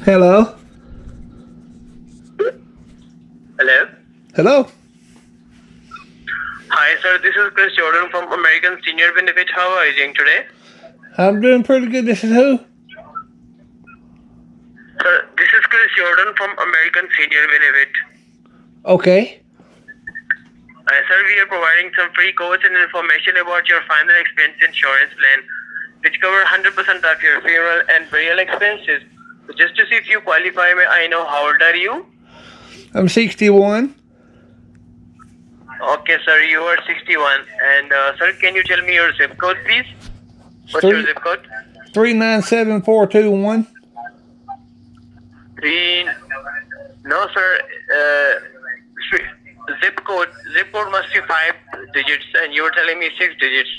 Hello? Hello. Hello? Hi, sir. This is Chris Jordan from American Senior Benefit. How are you doing today? I'm doing pretty good. This is who? Sir, this is Chris Jordan from American Senior Benefit. Okay. Sir, we are providing some free quotes and information about your final expense insurance plan, which cover 100% of your funeral and burial expenses. So just to see if you qualify, may I know how old are you? I'm 61. Okay, sir, you are 61. And sir, can you tell me your zip code, please? What's your Three zip code? 397421. Three. No, sir. Zip code. Zip code must be 5 digits, and you were telling me 6 digits.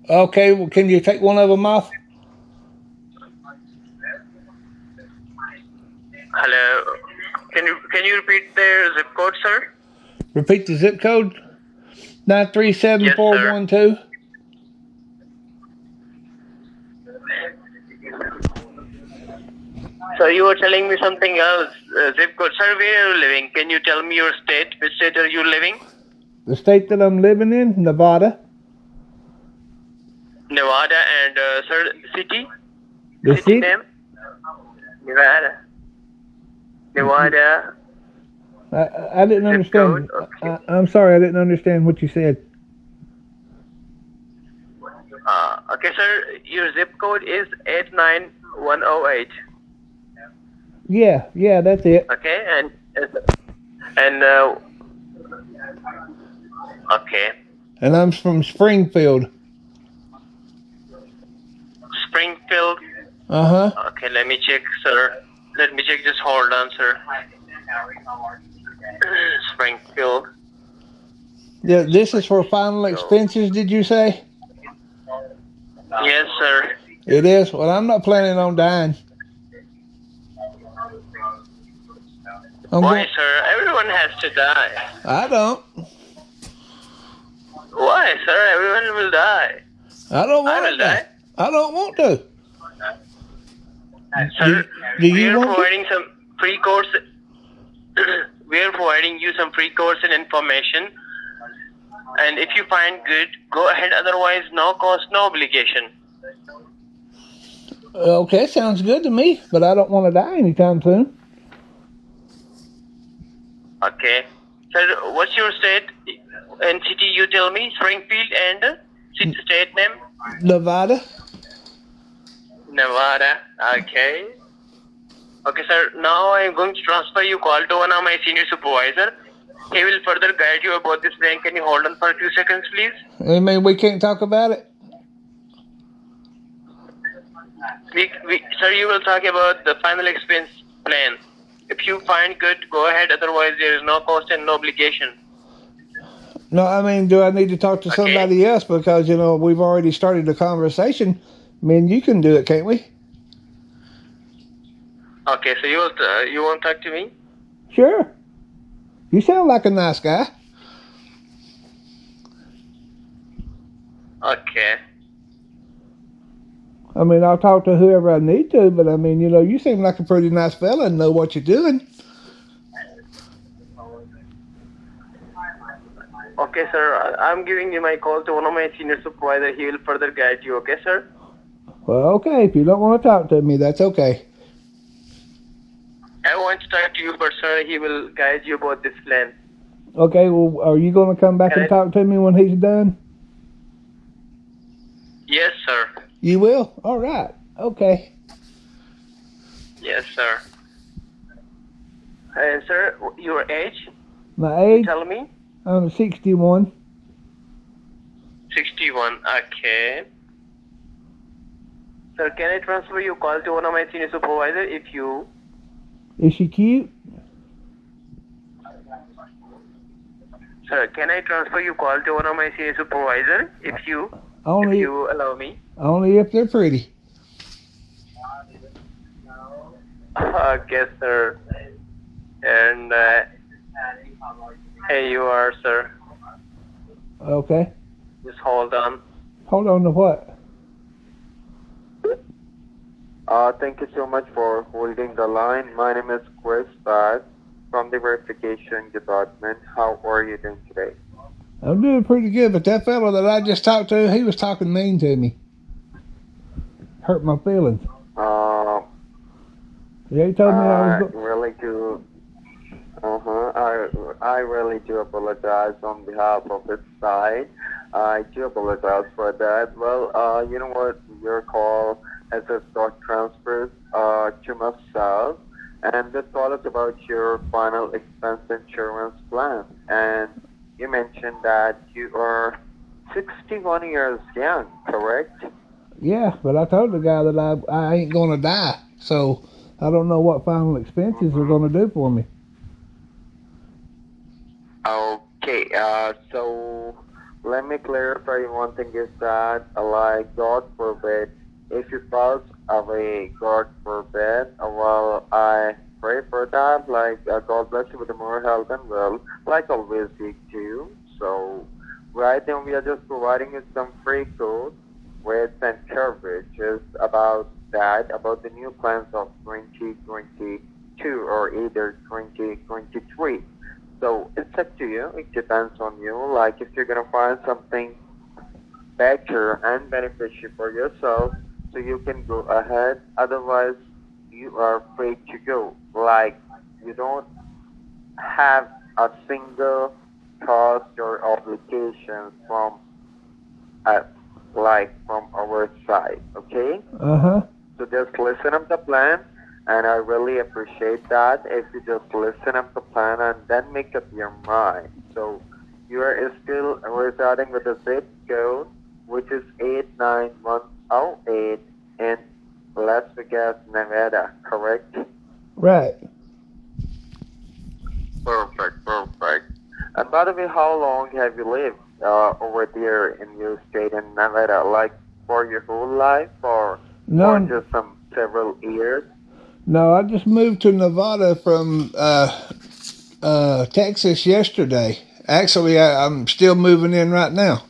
Okay, well, can you take one of them off? Hello. Can you repeat the zip code, sir? Repeat the zip code. 937412. So you were telling me something else. Zip code, sir. Where are you living? Can you tell me your state? Which state are you living? The state that I'm living in, Nevada. Nevada, and sir, city. The city? Name. Nevada. Nevada. I didn't understand. Code, okay. I'm sorry, I didn't understand what you said. Okay, sir. Your zip code is 89108. Yeah, that's it. Okay, and okay, And I'm from Springfield. Springfield. Uh-huh. Okay, let me check, sir. Let me check. Just hold on, sir. Springfield. Yeah, this is for final expenses, did you say? Yes, sir. It is? Well, I'm not planning on dying. Why, sir? Everyone has to die. I don't. Why, sir? Everyone will die. I don't want I will die. I don't want to. Sir, Do you we are want to? providing some free course. We are providing you some free course and information. And if you find good, go ahead. Otherwise, no cost, no obligation. Okay, sounds good to me, but I don't want to die anytime soon. Okay. Sir, what's your state and city? You tell me. Springfield and state name? Nevada? Nevada. Okay. Okay, sir. Now I'm going to transfer your call to one of my senior supervisor. He will further guide you about this plan. Can you hold on for a few seconds, please? I mean, we can't talk about it? Sir, you will talk about the final expense plan. If you find good, go ahead. Otherwise, there is no cost and no obligation. No, I mean, do I need to talk to somebody else? Because, we've already started the conversation. I mean, you can do it, can't we? Okay, so you won't talk to me? Sure. You sound like a nice guy. Okay. I mean, I'll talk to whoever I need to, but I mean, you seem like a pretty nice fella and know what you're doing. Okay, sir. I'm giving you my call to one of my senior supervisor. He will further guide you. Okay, sir? Well, okay. If you don't want to talk to me, that's okay. I want to talk to you, but sir, he will guide you about this plan. Okay, well, are you going to come back and talk to me when he's done? Yes, sir. You will? All right. Okay. Yes, sir. And sir, your age? My age? Tell me. I'm 61. 61. Okay. Sir, can I transfer your call to one of my senior supervisor if you... Is she cute? Sir, can I transfer your call to one of my senior supervisor if you allow me? Only if they're pretty. Okay, sir. And here you are, sir. Okay. Just hold on. Hold on to what? Thank you so much for holding the line. My name is Chris Bad from the verification department. How are you doing today? I'm doing pretty good, but that fellow that I just talked to, he was talking mean to me. Hurt my feelings. Uh, Yeah, he told me I was I go- really do. I really do apologize on behalf of his side. I do apologize for that. Well, you know what? Your call has a stock transfers to myself, and this call is about your final expense insurance plan. And you mentioned that you are 61 years young, correct? Yeah, but I told the guy that I ain't gonna die, so I don't know what final expenses are Mm-hmm. gonna do for me. Okay, so let me clarify one thing is that, like, God forbid, if you pass away, God forbid, well, I pray for that, like, God bless you with more health and wealth, like always we do. So, right now we are just providing you some free code with and coverages about that, about the new plans of 2022 or either 2023. So it's up to you. It depends on you. Like if you're gonna find something better and beneficial for yourself, so you can go ahead. Otherwise, you are free to go. Like you don't have a single cost or obligation from us, like from our side. Okay. Uh huh. So just listen up the plan, and I really appreciate that if you just listen up the plan and then make up your mind. So you are still residing with the zip code, which is 89108 in Las Vegas, Nevada, correct? Right. Perfect, perfect. And by the way, how long have you lived over there in your state in Nevada? Like for your whole life or for No, just some several years? no. I just moved to Nevada from Texas yesterday. Actually, I'm still moving in right now.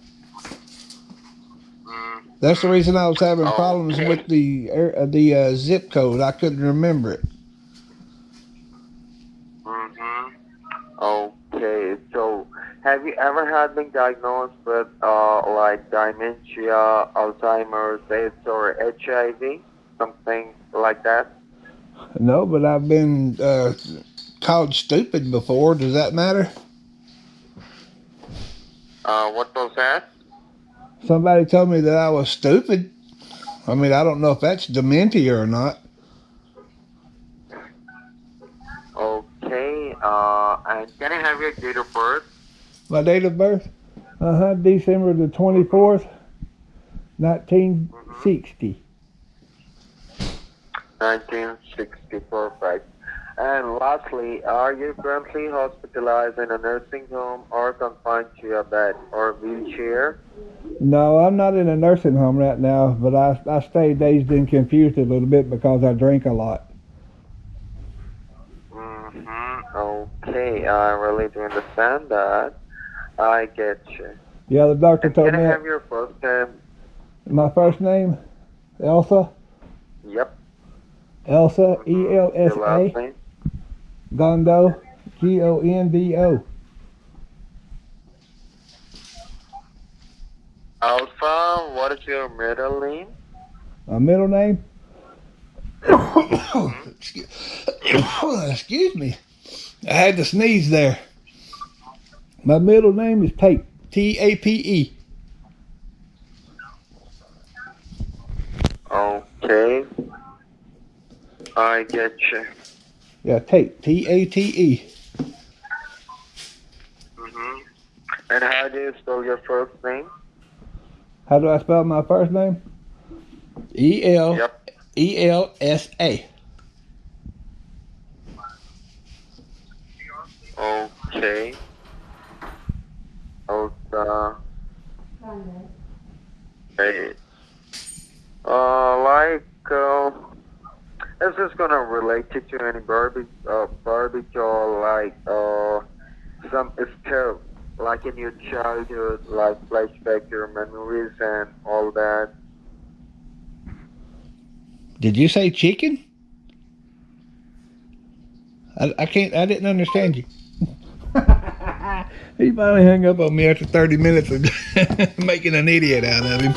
That's the Mm-hmm. reason I was having problems Okay. with the zip code. I couldn't remember it. Mm-hmm. Okay. So, have you ever had been diagnosed with like dementia, Alzheimer's, AIDS, or HIV? Something like that? No, but I've been called stupid before. Does that matter? What was that? Somebody told me that I was stupid. I mean, I don't know if that's dementia or not. Okay. And can I have your date of birth? My date of birth? December the Mm-hmm. 24th, Mm-hmm. 1960. 1960. Perfect. And lastly, are you currently hospitalized in a nursing home or confined to a bed or wheelchair? No, I'm not in a nursing home right now, but I stay dazed and confused a little bit because I drink a lot. Mm-hmm. Okay, I really do understand that. I get you. Yeah, the doctor And told can I me have your first name? my Mm-hmm. first name, Elsa. Yep. Elsa, E Mm-hmm. L Your S last A, name? Gondo, Gondo. Alpha, what is your middle name? My middle name? Mm-hmm. excuse, excuse me. I had to sneeze there. My middle name is Tape. Tape. Okay, I get you. Yeah, Tape. Tate. Mm-hmm. And how do you spell your first name? How do I spell my first name? E L Yep. ELSA. Okay. Alpha. Hey. Like, is this gonna relate it to any barbecue or like, some stuff, like in your childhood, like flashback your memories and all that? Did you say chicken? I didn't understand you. He finally hung up on me after 30 minutes of making an idiot out of him.